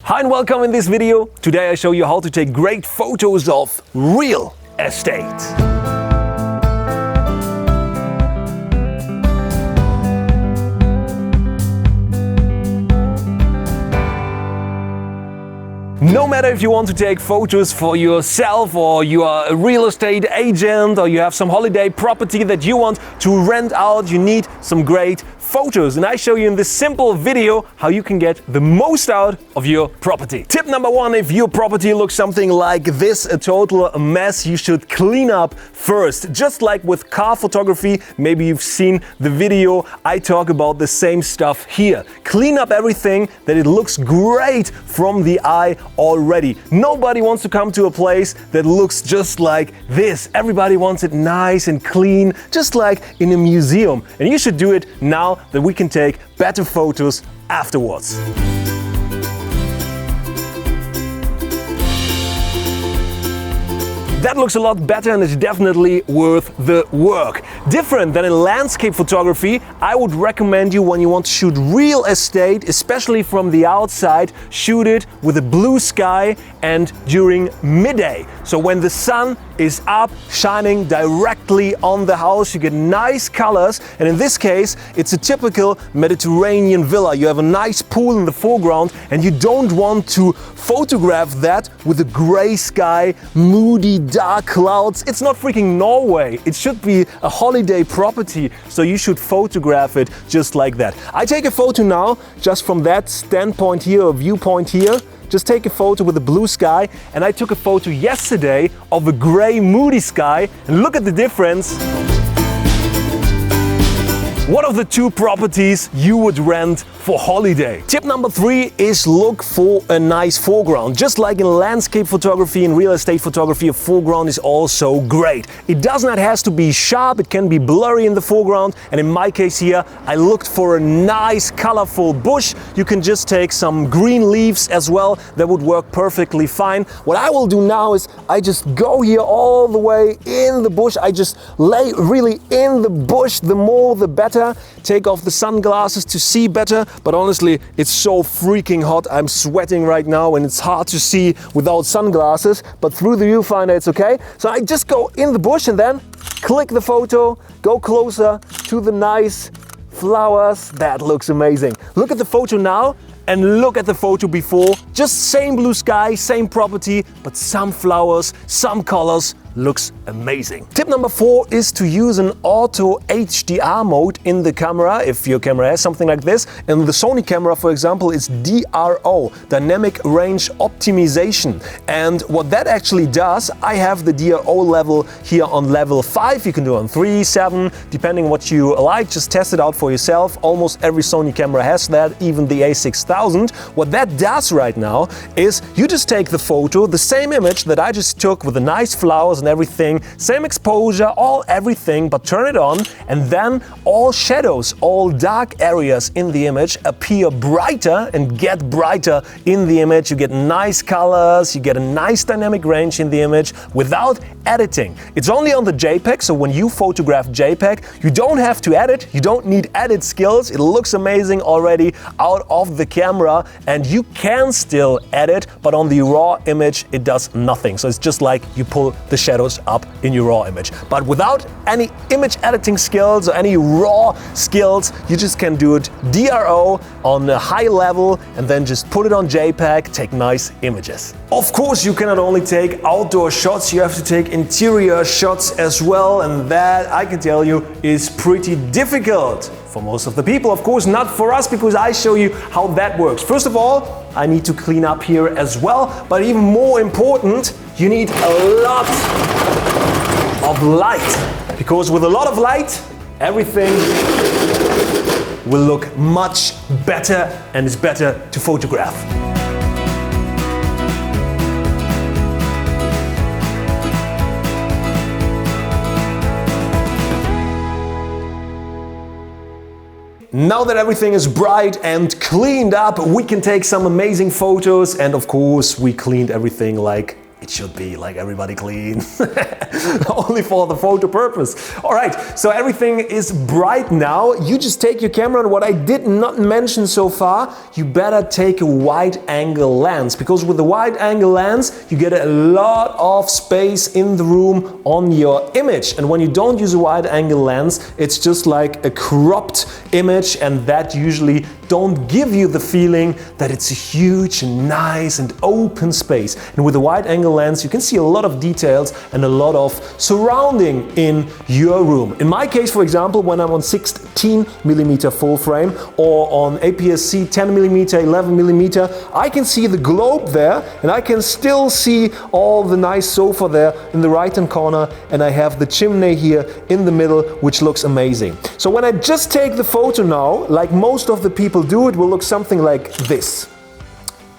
Hi and welcome in this video. Today I show you how to take great photos of real estate. No matter if you want to take photos for yourself, or you are a real estate agent, or you have some holiday property that you want to rent out, you need some great photos. And I show you in this simple video how you can get the most out of your property. Tip number one, if your property looks something like this, a total mess, you should clean up first. Just like with car photography, maybe you've seen the video, I talk about the same stuff here. Clean up everything that it looks great from the eye already. Nobody wants to come to a place that looks just like this. Everybody wants it nice and clean, just like in a museum. And you should do it now that we can take better photos afterwards. That looks a lot better and is definitely worth the work. Different than in landscape photography, I would recommend you, when you want to shoot real estate, especially from the outside, shoot it with a blue sky and during midday. So when the sun is up, shining directly on the house, you get nice colors. And in this case, it's a typical Mediterranean villa. You have a nice pool in the foreground and you don't want to photograph that with a gray sky, moody, dark clouds. It's not freaking Norway. It should be a holiday property, so you should photograph it just like that. I take a photo now just from that standpoint here, or viewpoint here. Just take a photo with a blue sky, and I took a photo yesterday of a gray, moody sky, and look at the difference. What of the two properties you would rent for holiday? Tip number three is look for a nice foreground. Just like in landscape photography and real estate photography, a foreground is also great. It does not have to be sharp, it can be blurry in the foreground. And in my case here, I looked for a nice colorful bush. You can just take some green leaves as well. That would work perfectly fine. What I will do now is I just go here all the way in the bush. I just lay really in the bush. The more the better. Take off the sunglasses to see better, but honestly, it's so freaking hot. I'm sweating right now and it's hard to see without sunglasses, but through the viewfinder it's okay. So I just go in the bush and then click the photo, go closer to the nice flowers. That looks amazing. Look at the photo now and look at the photo before. Just same blue sky, same property, but some flowers, some colors. Looks amazing. Tip number four is to use an auto HDR mode in the camera, if your camera has something like this. And the Sony camera, for example, is DRO, Dynamic Range Optimization. And what that actually does, I have the DRO level here on level 5. You can do it on 3, 7, depending what you like. Just test it out for yourself. Almost every Sony camera has that, even the A6000. What that does right now is you just take the photo, the same image that I just took with the nice flowers and everything, same exposure, everything, but turn it on, and then all shadows, all dark areas in the image appear brighter and get brighter in the image. You get nice colors, you get a nice dynamic range in the image without editing. It's only on the JPEG, so when you photograph JPEG, you don't have to edit, you don't need edit skills. It looks amazing already out of the camera, and you can still edit, but on the raw image it does nothing. So it's just like you pull the shadows up in your raw image. But without any image editing skills or any raw skills, you just can do it DRO on a high level and then just put it on JPEG, take nice images. Of course, you cannot only take outdoor shots, you have to take interior shots as well, and that, I can tell you, is pretty difficult for most of the people. Of course, not for us, because I show you how that works. First of all, I need to clean up here as well, but even more important, you need a lot of light, because with a lot of light, everything will look much better and is better to photograph. Now that everything is bright and cleaned up, we can take some amazing photos, and of course we cleaned everything like it should be like everybody clean. Only for the photo purpose. All right, so everything is bright now. You just take your camera, and what I did not mention so far, you better take a wide angle lens, because with the wide angle lens you get a lot of space in the room on your image. And when you don't use a wide angle lens, it's just like a cropped image, and that usually don't give you the feeling that it's a huge and nice and open space. And with a wide angle lens you can see a lot of details and a lot of surrounding in your room. In my case, for example, when I'm on 16mm full frame or on APS-C 10mm, 11mm, I can see the globe there, and I can still see all the nice sofa there in the right hand corner, and I have the chimney here in the middle, which looks amazing. So when I just take the photo now, like most of the people do, it will look something like this.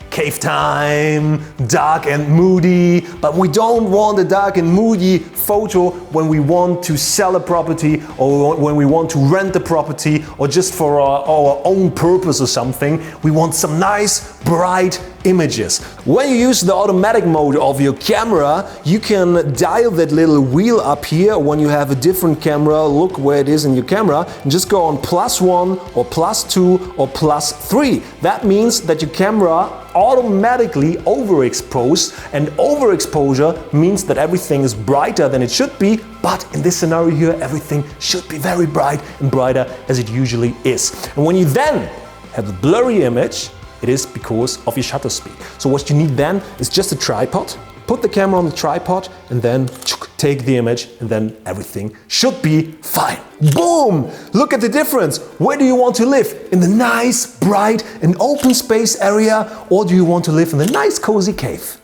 Cave time, dark and moody, but we don't want a dark and moody photo when we want to sell a property, or when we want to rent a property, or just for our own purpose or something. We want some nice, bright images. When you use the automatic mode of your camera, you can dial that little wheel up here. When you have a different camera, look where it is in your camera, and just go on +1 or +2 or +3. That means that your camera automatically overexposed, and overexposure means that everything is brighter than it should be, but in this scenario here everything should be very bright and brighter as it usually is. And when you then have a blurry image, it is because of your shutter speed. So what you need then is just a tripod. Put the camera on the tripod and then take the image, and then everything should be fine. Boom! Look at the difference. Where do you want to live? In the nice, bright and open space area, or do you want to live in the nice, cozy cave?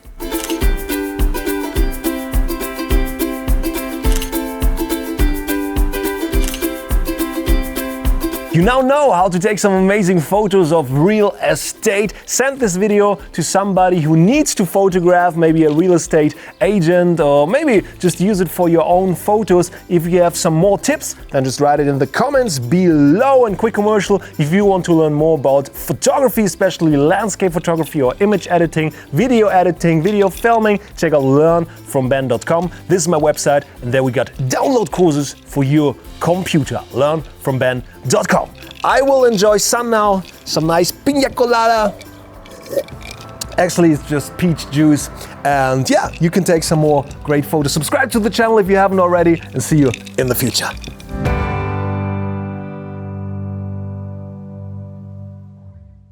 You now know how to take some amazing photos of real estate. Send this video to somebody who needs to photograph, maybe a real estate agent, or maybe just use it for your own photos. If you have some more tips, then just write it in the comments below. And quick commercial, if you want to learn more about photography, especially landscape photography or image editing, video filming, check out learnfromben.com. This is my website, and there we got download courses for your computer. Learnfromben.com. I will enjoy sun now, some nice piña colada. Actually, it's just peach juice. And yeah, you can take some more great photos. Subscribe to the channel if you haven't already, and see you in the future.